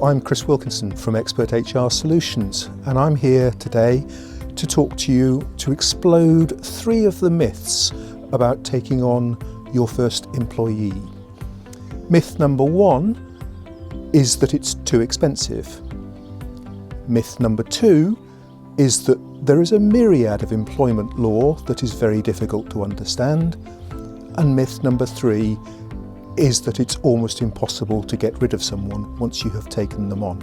I'm Chris Wilkinson from Expert HR Solutions, and I'm here today to talk to you to explode 3 of the myths about taking on your first employee. Myth number 1 is that it's too expensive. Myth number 2 is that there is a myriad of employment law that is very difficult to understand. And myth number 3 is that it's almost impossible to get rid of someone once you have taken them on.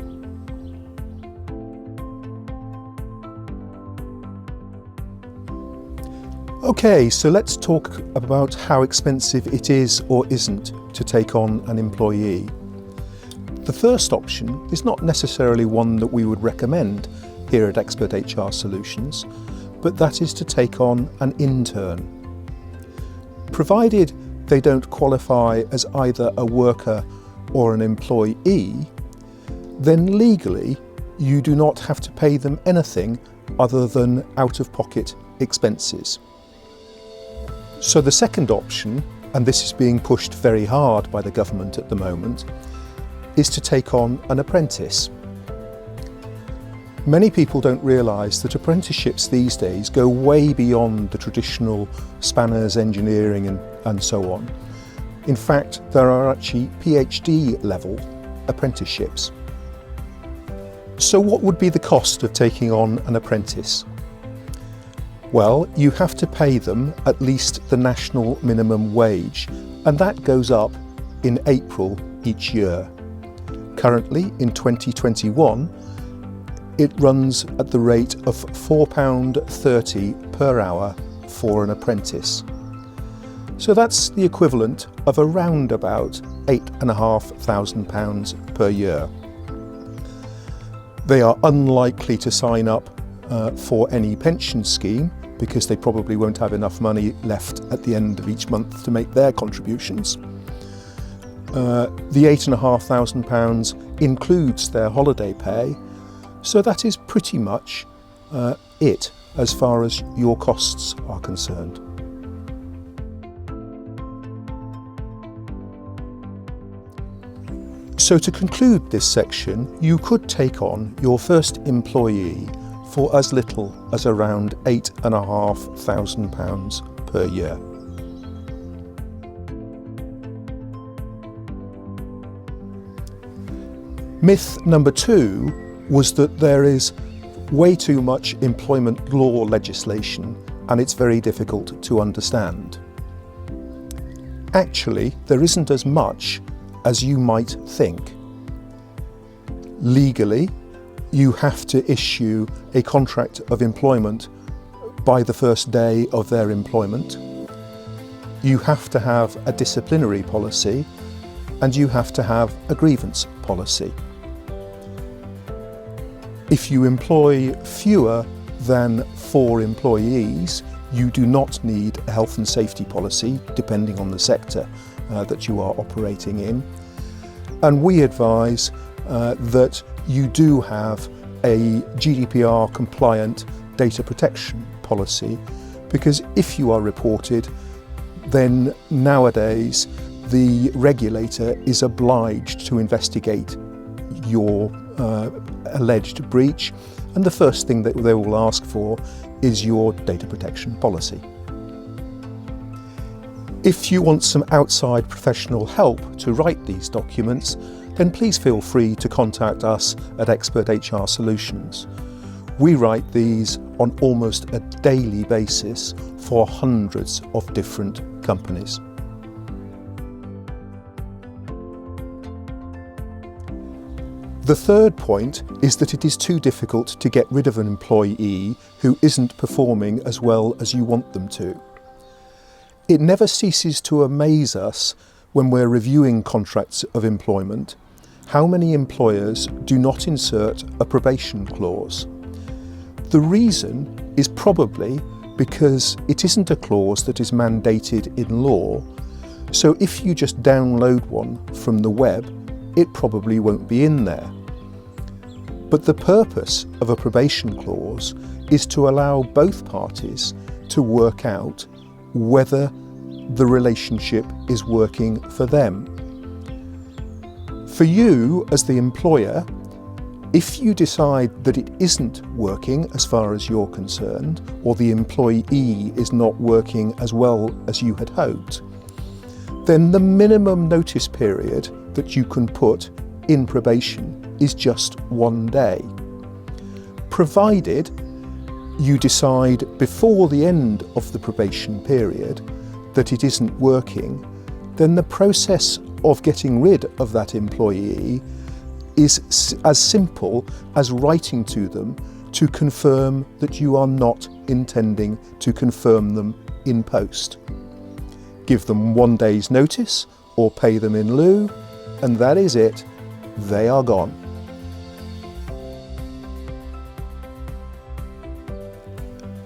Okay, so let's talk about how expensive it is or isn't to take on an employee. The first option is not necessarily one that we would recommend here at Expert HR Solutions, but that is to take on an intern. Provided they don't qualify as either a worker or an employee, then legally you do not have to pay them anything other than out-of-pocket expenses. So the second option, and this is being pushed very hard by the government at the moment, is to take on an apprentice. Many people don't realise that apprenticeships these days go way beyond the traditional spanners, engineering and so on. In fact, there are actually PhD level apprenticeships. So what would be the cost of taking on an apprentice? Well, you have to pay them at least the national minimum wage, and that goes up in April each year. Currently, in 2021, it runs at the rate of £4.30 per hour for an apprentice. So that's the equivalent of around about £8,500 per year. They are unlikely to sign up for any pension scheme because they probably won't have enough money left at the end of each month to make their contributions. The £8,500 includes their holiday pay, so that is pretty much it as far as your costs are concerned. So to conclude this section, you could take on your first employee for as little as around £8,500 per year. Myth number 2 was that there is way too much employment law legislation and it's very difficult to understand. Actually, there isn't as much as you might think. Legally, you have to issue a contract of employment by the first day of their employment. You have to have a disciplinary policy and you have to have a grievance policy. If you employ fewer than 4 employees, you do not need a health and safety policy, depending on the sector that you are operating in. And we advise that you do have a GDPR compliant data protection policy, because if you are reported, then nowadays the regulator is obliged to investigate your alleged breach, and the first thing that they will ask for is your data protection policy. If you want some outside professional help to write these documents, then please feel free to contact us at Expert HR Solutions. We write these on almost a daily basis for hundreds of different companies. The third point is that it is too difficult to get rid of an employee who isn't performing as well as you want them to. It never ceases to amaze us when we're reviewing contracts of employment how many employers do not insert a probation clause. The reason is probably because it isn't a clause that is mandated in law, so if you just download one from the web, it probably won't be in there. But the purpose of a probation clause is to allow both parties to work out whether the relationship is working for them. For you as the employer, if you decide that it isn't working as far as you're concerned, or the employee is not working as well as you had hoped, then the minimum notice period that you can put in probation is just 1 day. Provided you decide before the end of the probation period that it isn't working, then the process of getting rid of that employee is as simple as writing to them to confirm that you are not intending to confirm them in post. Give them 1 day's notice or pay them in lieu, and that is it. They are gone.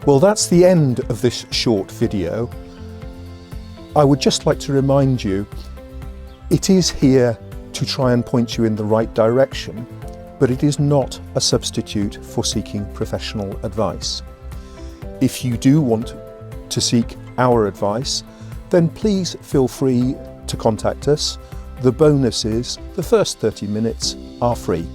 Well, that's the end of this short video. I would just like to remind you, it is here to try and point you in the right direction, but it is not a substitute for seeking professional advice. If you do want to seek our advice, then please feel free to contact us. The bonus is the first 30 minutes are free.